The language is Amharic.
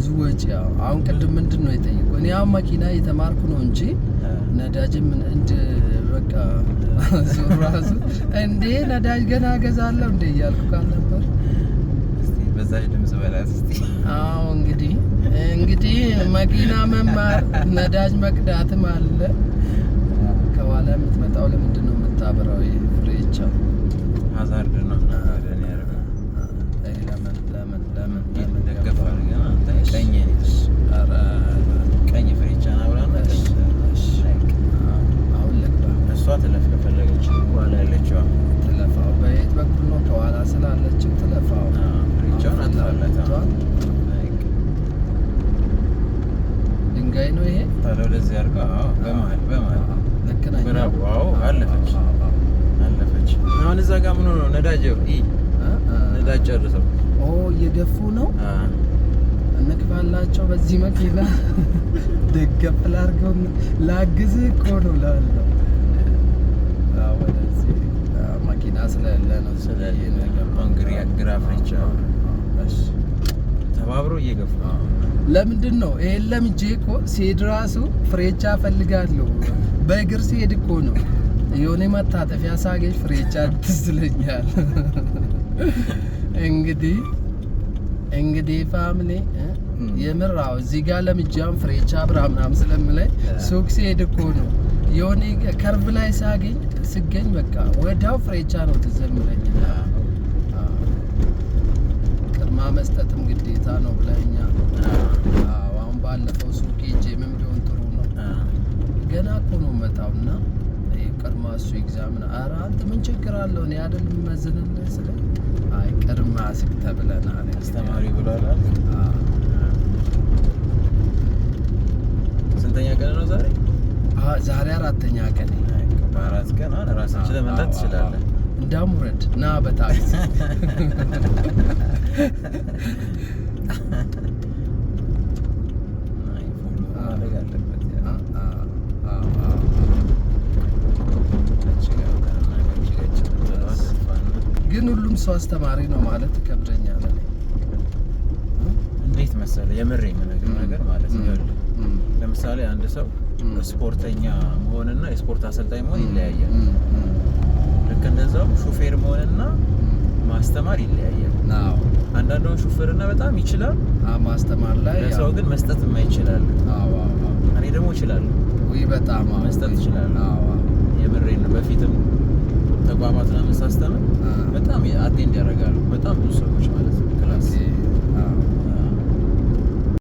ብዙ ወጪ። አሁን ቅድም ምንድነው የጠየቀው? እኔ አሁን መኪና የተማርኩ ነው እንጂ ነዳጅም እንደ በቃ ዙራሱ እንዴ ነዳጅ ገና ገዛለሁ እንዴ እያልኩ ካል ነበር። እስቲ በዛች ድምጽ በላት እስቲ። አዎ እንግዲህ መኪና መማር ነዳጅ መቅዳትም አለ። ከኋላ የምትመጣው ለምንድን ነው የምታበራው? ፍሬቻ ሀዛርድ ነው። ለምን ደገፋል ገና ቀኝ ፍሬቻ ናብራና አሁን ለቅዳ እሷ ትለፍ ከፈለገች በኋላ ያለችዋ ትለፋው። በየት በኩል ነው? ከኋላ ስላለችው ትለፋው። ፍሬቻውን አጥፋላት። ድንጋይ ነው ይሄ ታዲያ ወደዚህ አድርጋ በመሀል ልክ ነኝ። ብራቮ። አዎ አለፈች። አሁን እዛ ጋር ምን ሆኖ ነዳጅ ነዳጅ ጨርሰው እየደፉ ነው። እንክፋላቸው በዚህ መኪና ደገፍ ላድርገው ላግዝህ እኮ ነው ላለው። ወደዚህ መኪና ስለሌለ ነው ግራ ፍሬቻ ተባብሮ እየገፉ ለምንድን ነው ይሄን ለምጄ እኮ ሲሄድ ራሱ ፍሬቻ ፈልጋለሁ። በእግር ሲሄድ እኮ ነው የሆነ መታጠፊያ ሳገኝ ፍሬቻ ትስለኛል። እንግዲህ ፋሚሊ የምራው እዚህ ጋር ለምጃም ፍሬቻ ብራምናም ስለምላይ ሱቅ ሲሄድ እኮ ነው የሆነ ከርቭ ላይ ስገኝ በቃ ወዳው ፍሬቻ ነው ትዘምለኝ። ቅድማ መስጠትም ግዴታ ነው ብለኛ። አሁን ባለፈው ሱቅ ሄጄ ምን ቢሆን ጥሩ ነው ገና እኮ ነው መጣውና ቅድማ እሱ ኤግዛምን ኧረ አንተ ምን ችግር አለው? እኔ አይደል የምመዝንልህ ስለ አይ ቅድማ ስክ ተብለናል አስተማሪ ብሏል። ስንተኛ ቀን ነው ዛሬ? ዛሬ 4ኛ ቀን። በ4 ቀን አሁን ራስህን ችለህ መንዳት ትችላለህ። እንዳሙረድ ና በታክሲ ግን ሁሉም ሰው አስተማሪ ነው ማለት ይከብደኛል። እንዴት መሰለህ የምሬን የምነግርህ ነገር ማለት ነው። ለምሳሌ አንድ ሰው ስፖርተኛ መሆንና የስፖርት አሰልጣኝ መሆን ይለያያል። ልክ እንደዛው ሹፌር መሆንና ማስተማር ይለያያል። አንዳንዱን ሹፌርና በጣም ይችላል ማስተማር ላይ ለሰው ግን መስጠት የማይችላል። እኔ ደግሞ እችላለሁ በጣም መስጠት እችላለሁ። የምሬን ነው። በፊትም ተቋማት ለመሳስተም በጣም አቴንድ ያደርጋሉ በጣም ብዙ ሰዎች ማለት ነው ክላስ